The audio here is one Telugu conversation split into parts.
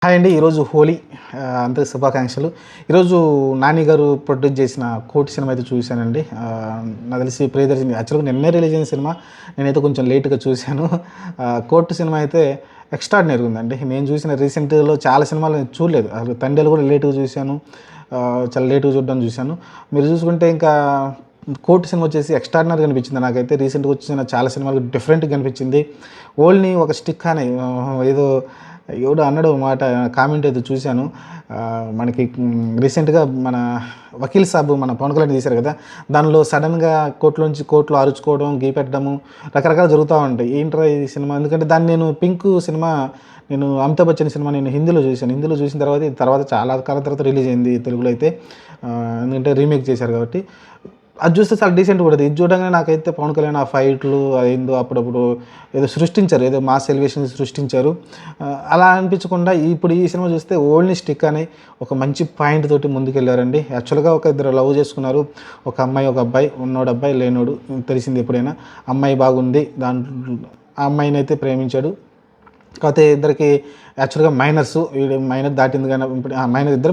హాయ్ అండి. ఈరోజు హోలీ అందరికి శుభాకాంక్షలు. ఈరోజు నాని గారు ప్రొడ్యూస్ చేసిన 'కోటి' సినిమా అయితే చూశానండి. నాకు తెలిసి ప్రియదర్శిని యాక్చువల్‌గా నిన్నే రిలీజ్ అయిన సినిమా. నేనైతే కొంచెం లేట్‌గా చూశాను. 'కోటి' సినిమా అయితే ఎక్స్ట్రార్డినరీగా ఉందండి. నేను చూసిన రీసెంట్‌లో చాలా సినిమాలు నేను చూడలేదు. అసలు 'తండేలు' కూడా లేట్‌గా చూశాను. చాలా లేట్‌గా చూడడం చూశాను. మీరు చూసుకుంటే ఇంకా 'కోటి' సినిమా వచ్చేసి ఎక్స్ట్రార్డినరీగా అనిపించింది నాకైతే. రీసెంట్‌గా వచ్చిన చాలా సినిమాలు డిఫరెంట్‌గా అనిపించింది. ఓన్లీ ఒక స్టిక్ అని ఏదో ఎవడో అన్నాడు ఓ మాట, కామెంట్ అయితే చూశాను. మనకి రీసెంట్‌గా మన 'వకీల్ సాబ్' మన పవన్ కళ్యాణ్ తీశారు కదా! దానిలో సడెన్‌గా కోర్ట్‌లో అరుచుకోవడం, గీపెట్టడము రకరకాలు జరుగుతా ఉంటాయి. ఏంట్రా ఈ సినిమా, ఎందుకంటే దాన్ని నేను 'పింక్' సినిమా, నేను అమితాబ్ బచ్చన్ సినిమా నేను హిందీలో చూశాను. హిందీలో చూసిన తర్వాత ఇది తర్వాత చాలా కాలం తర్వాత రిలీజ్ అయింది తెలుగులో అయితే. ఎందుకంటే రీమేక్ చేశారు కాబట్టి. అది చూస్తే చాలా డీసెంట్‌గా ఉంటది. ఇది చూడంగానే నాకైతే పవన్ కళ్యాణ్ ఆ ఫైట్‌లు అదేందో అప్పుడప్పుడు ఏదో సృష్టించారు. ఏదో మాస్ ఎలివేషన్ సృష్టించారు. అలా అనిపించకుండా ఇప్పుడు ఈ సినిమా చూస్తే ఓన్లీ స్టిక్ అని ఒక మంచి పాయింట్ తోటి ముందుకెళ్లారండి. యాక్చువల్‌గా ఒక ఇద్దరు లవ్ చేసుకున్నారు. ఒక అమ్మాయి, ఒక అబ్బాయి. ఉన్నోడు అబ్బాయి, లేనోడు తెలిసింది ఎప్పుడైనా. అమ్మాయి బాగుంది. ఆ అమ్మాయినైతే ప్రేమించాడు. కాకపోతే ఇద్దరికి యాక్చువల్‌గా మైనర్స్. వీడు మైనర్ దాటింది కానీ ఇప్పుడు ఇద్దరు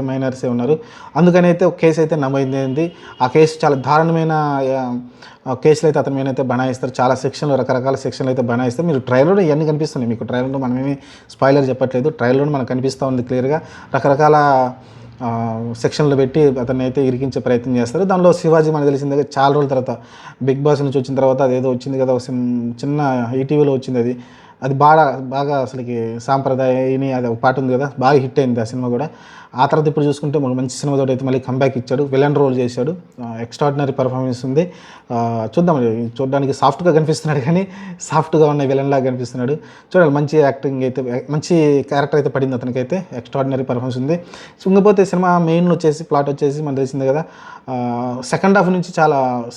మైనర్సే ఉన్నారు. అందుకని అయితే ఒక కేసు అయితే నమోదైంది. ఆ కేసు చాలా దారుణమైన కేసులు అయితే అతని మీద అయితే బనాయిస్తారు. చాలా సెక్షన్లు, రకరకాల సెక్షన్లు అయితే బనాయిస్తారు. మీరు ట్రైలర్‌లో ఇవన్నీ కనిపిస్తున్నాయి. మీకు ట్రైలర్‌లో మనమేమి స్పాయిలర్ చెప్పట్లేదు. ట్రైలర్‌లో మనకు కనిపిస్తూ ఉంది క్లియర్‌గా. రకరకాల సెక్షన్లు పెట్టి అతన్ని అయితే ఇరికించే ప్రయత్నం చేస్తారు. దానిలో శివాజీ మనకు తెలిసిందే, చాలా రోజుల తర్వాత బిగ్ బాస్ నుంచి వచ్చిన తర్వాత అదేదో వచ్చింది కదా, ఒక చిన్న ఈటీవీలో వచ్చింది అది. అది బాగా అసలుకి సాంప్రదాయని అది ఒక పాట ఉంది కదా, బాగా హిట్ అయింది ఆ సినిమా కూడా. ఆ తర్వాత ఇప్పుడు చూసుకుంటే మనకు మంచి సినిమాతో అయితే మళ్ళీ కంబ్యాక్ ఇచ్చాడు. విలన్ రోల్ చేశాడు. ఎక్స్ట్రాడినరీ పర్ఫార్మెన్స్ ఉంది. చూద్దాం, చూడడానికి సాఫ్ట్గా కనిపిస్తున్నాడు కానీ సాఫ్ట్గా ఉన్న విలన్లాగా కనిపిస్తున్నాడు. చూడాలి, మంచి యాక్టింగ్ అయితే, మంచి క్యారెక్టర్ అయితే పడింది అతనికైతే. ఎక్స్ట్రాడినరీ పర్ఫార్మెన్స్ ఉంది. ఇంకపోతే సినిమా మెయిన్ ప్లాట్ వచ్చేసి మనకు తెలిసిందే కదా. సెకండ్ హాఫ్ నుంచి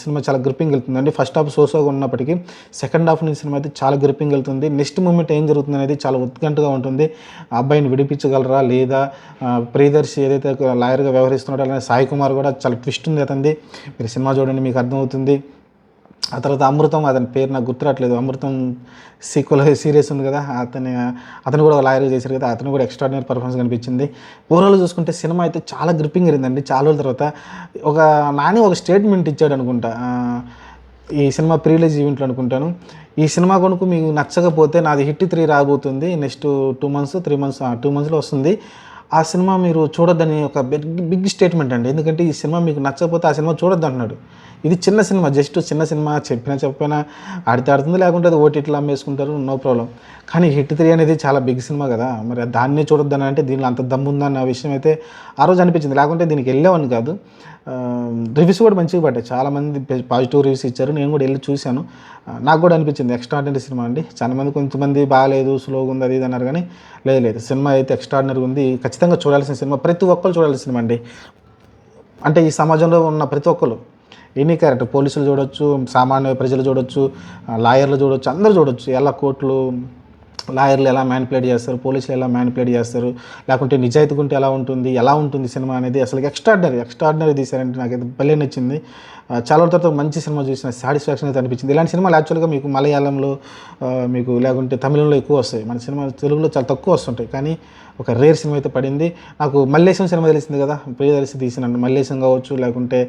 సినిమా చాలా గ్రిప్పింగ్ వెళ్తుందండి. ఫస్ట్ హాఫ్ సోసోగా ఉన్నప్పటికీ సెకండ్ హాఫ్ నుంచి సినిమా అయితే చాలా గ్రిప్పింగ్ వెళ్తుంది. నెక్స్ట్ మూమెంట్ ఏం జరుగుతుంది అనేది చాలా ఉత్కంఠగా ఉంటుంది. ఆ అబ్బాయిని విడిపించగలరా లేదా, ప్రియదర్శి ఏదైతే లాయర్గా వ్యవహరిస్తున్నాడో అలానే సాయి కుమార్ కూడా చాలా ట్విస్ట్ ఉంది అతనిది. మీరు సినిమా చూడండి, మీకు అర్థమవుతుంది. ఆ తర్వాత అమృతం, అతని పేరు నాకు గుర్తురాట్లేదు. అమృతం సీరియస్ ఉంది కదా, అతను కూడా లాయర్గా చేశారు కదా, అతను కూడా ఎక్స్ట్రాడినరీ పర్ఫార్మెన్స్ కనిపించింది. ఓవరాల్ చూసుకుంటే సినిమా అయితే చాలా గ్రిప్పింగ్ అయిందండి. చాలా రోజుల తర్వాత నాని ఒక స్టేట్మెంట్ ఇచ్చాడు అనుకుంటా, ఈ సినిమా ప్రీ రిలీజ్ ఈవెంట్లో అనుకుంటాను. ఈ సినిమా కొనుక్కు మీకు నచ్చకపోతే నాది హిట్ 3 రాబోతుంది నెక్స్ట్ 2 మంత్స్ 3 మంత్స్ 2 మంత్స్లో వస్తుంది, ఆ సినిమా మీరు చూడొద్దని ఒక బిగ్ స్టేట్మెంట్ అండి. ఎందుకంటే ఈ సినిమా మీకు నచ్చకపోతే ఆ సినిమా చూడొద్దు అంటున్నాడు. ఇది చిన్న సినిమా, జస్ట్ చిన్న సినిమా, చెప్పినా ఆడితే ఆడుతుంది, లేకుంటే అది ఓటీటీలో అమ్మేసుకుంటారు, నో ప్రాబ్లం. కానీ హిట్ 3 అనేది చాలా బిగ్ సినిమా కదా, మరి దాన్నే చూడొద్దని అంటే దీనిలో అంత దమ్ముందన్న విషయం అయితే ఆ రోజు అనిపించింది. లేకుంటే దీనికి వెళ్ళేవాడిని కాదు. రివ్యూస్ కూడా మంచిగా పడ్డాయి. చాలామంది పాజిటివ్ రివ్యూస్ ఇచ్చారు. నేను కూడా వెళ్ళి చూశాను. నాకు కూడా అనిపించింది ఎక్స్ట్రాడినరీ సినిమా అండి. చాలామంది కొంతమంది బాగాలేదు, స్లోగా ఉంది, అది ఇది అన్నారు. కానీ లేదు, సినిమా అయితే ఎక్స్ట్రాడినరీగా ఉంది. ఖచ్చితంగా చూడాల్సిన సినిమా, ప్రతి ఒక్కరు చూడాల్సిన సినిమా అండి. అంటే ఈ సమాజంలో ఉన్న ప్రతి ఒక్కరు, ఎనీ క్యారెక్టర్, పోలీసులు చూడొచ్చు, సామాన్య ప్రజలు చూడొచ్చు, లాయర్లు చూడొచ్చు, అందరూ చూడొచ్చు. ఎలా కోర్టులు లాయర్లు ఎలా మ్యానిపులేట్ చేస్తారు, పోలీసులు ఎలా మ్యానిపులేట్ చేస్తారు, లేకుంటే నిజాయితీగా ఉంటే ఎలా ఉంటుంది సినిమా అనేది అసలు ఎక్స్ట్రాడినరీ తీశారంటే నాకైతే భలే నచ్చింది. చాలా తర్వాత మంచి సినిమా చూసిన సాటిస్ఫాక్షన్ అయితే అనిపించింది. ఇలాంటి సినిమాలు యాక్చువల్గా మీకు మలయాళంలో మీకు లేకుంటే తమిళంలో ఎక్కువ వస్తాయి. మన సినిమా తెలుగులో చాలా తక్కువ వస్తుంటాయి. కానీ ఒక రేర్ సినిమా అయితే పడింది. నాకు మల్లేశం సినిమా తెలిసింది కదా, ప్రియదర్శి తీసిన మల్లేశం కావచ్చు, లేకుంటే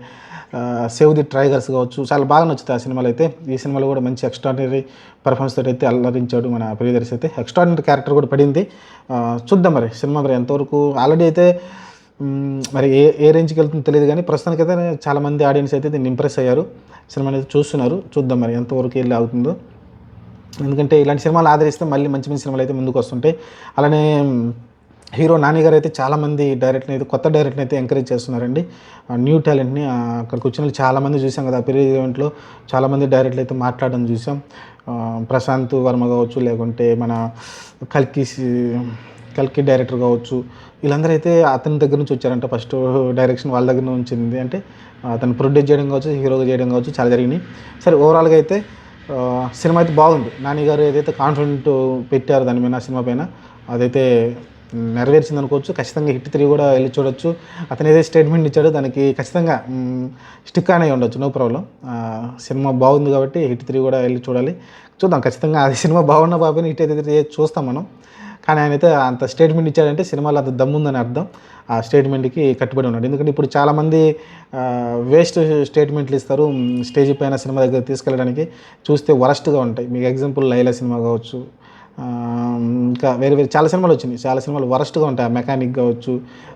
సేవ్ ది ట్రైగర్స్ కావచ్చు, చాలా బాగా నచ్చుతాయి ఆ సినిమాలు అయితే. ఈ సినిమాలో కూడా మంచి ఎక్స్ట్రాడినరీ పర్ఫార్మెన్స్ తోటి అయితే అల్లరించాడు మన ప్రియదర్శి అయితే. ఎక్స్ట్రాడినరీ క్యారెక్టర్ కూడా పడింది. చూద్దాం మరి సినిమా ఎంతవరకు. ఆల్రెడీ అయితే మరి ఏ రేంజ్కి వెళ్తుందో తెలియదు, కానీ ప్రస్తుతానికైతే చాలామంది ఆడియన్స్ అయితే దీన్ని ఇంప్రెస్ అయ్యారు, సినిమా అనేది చూస్తున్నారు. చూద్దాం మరి ఎంతవరకు వెళ్ళి అవుతుందో. ఎందుకంటే ఇలాంటి సినిమాలు ఆదరిస్తే మళ్ళీ మంచి మంచి సినిమాలు అయితే ముందుకు వస్తుంటాయి. అలానే హీరో నాని గారు అయితే చాలామంది కొత్త డైరెక్టర్ని అయితే ఎంకరేజ్ చేస్తున్నారండి. న్యూ టాలెంట్ని అక్కడికి వచ్చిన వాళ్ళు చాలామంది చూసాం కదా, ప్రీ ఈవెంట్లో చాలామంది డైరెక్టర్లు అయితే మాట్లాడడం చూసాం. ప్రశాంత్ వర్మ కావచ్చు, లేకుంటే మన కల్కి డైరెక్టర్ కావచ్చు, వీళ్ళందరూ అయితే అతని దగ్గర నుంచి వచ్చారంట. ఫస్ట్ డైరెక్షన్ వాళ్ళ దగ్గర నుంచి ఉంది. అంటే అతను ప్రొడ్యూస్ చేయడం కావచ్చు, హీరోగా చేయడం కావచ్చు, చాలా జరిగినాయి. సరే, ఓవరాల్గా అయితే సినిమా అయితే బాగుంది. నాని గారు ఏదైతే కాన్ఫిడెంట్ పెట్టారు దాని మీద, సినిమా పైన, అదైతే నెరవేర్చింది అనుకోవచ్చు. ఖచ్చితంగా హిట్ 3 కూడా వెళ్ళి చూడొచ్చు. అతను ఏదైతే స్టేట్మెంట్ ఇచ్చాడో దానికి ఖచ్చితంగా స్టిక్ అనే ఉండొచ్చు, నో ప్రాబ్లం. సినిమా బాగుంది కాబట్టి హిట్ 3 కూడా వెళ్ళి చూడాలి. చూద్దాం ఖచ్చితంగా. అది సినిమా బాగున్న బాబుని హిట్ అయితే చూస్తాం మనం. కానీ ఆయనైతే అంత స్టేట్మెంట్ ఇచ్చాడంటే సినిమాలో అంత దమ్ముందని అర్థం. ఆ స్టేట్మెంట్కి కట్టుబడి ఉన్నాడు. ఎందుకంటే ఇప్పుడు చాలామంది వేస్ట్ స్టేట్మెంట్లు ఇస్తారు స్టేజ్ పైన సినిమా దగ్గర తీసుకెళ్ళడానికి. చూస్తే వరస్ట్‌గా ఉంటాయి. మీకు ఎగ్జాంపుల్ 'లైలా' సినిమా కావచ్చు, ఇంకా వేరే వేరే చాలా సినిమాలు వచ్చినాయి. చాలా సినిమాలు వరస్ట్‌గా ఉంటాయి. ఆ 'మెకానిక్' కావచ్చు,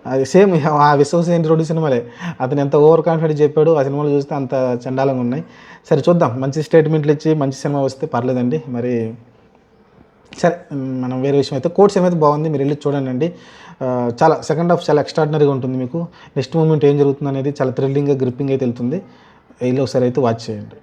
అది సేమ్ ఆ 'విశ్వసేన' 2 సినిమాలే. అతను ఎంత ఓవర్ కాన్ఫిడెంట్ చెప్పాడో ఆ సినిమాలు చూస్తే అంత చండాలంగా ఉన్నాయి. సరే చూద్దాం, మంచి స్టేట్మెంట్లు ఇచ్చి మంచి సినిమా వస్తే పర్లేదండి. మరి సరే, మనం వేరే విషయం అయితే 'కోర్ట్' సినిమా అయితే బాగుంది, మీరు వెళ్ళి చూడండి. చాలా సెకండ్ హాఫ్ చాలా ఎక్స్ట్రాడినరీగా ఉంటుంది. మీకు నెక్స్ట్ మూమెంట్ ఏం జరుగుతుంది అనేది చాలా థ్రిల్లింగ్‌గా, గ్రిప్పింగ్ అయితే వెళ్తుంది. వెళ్ళి ఒకసారి అయితే వాచ్ చేయండి.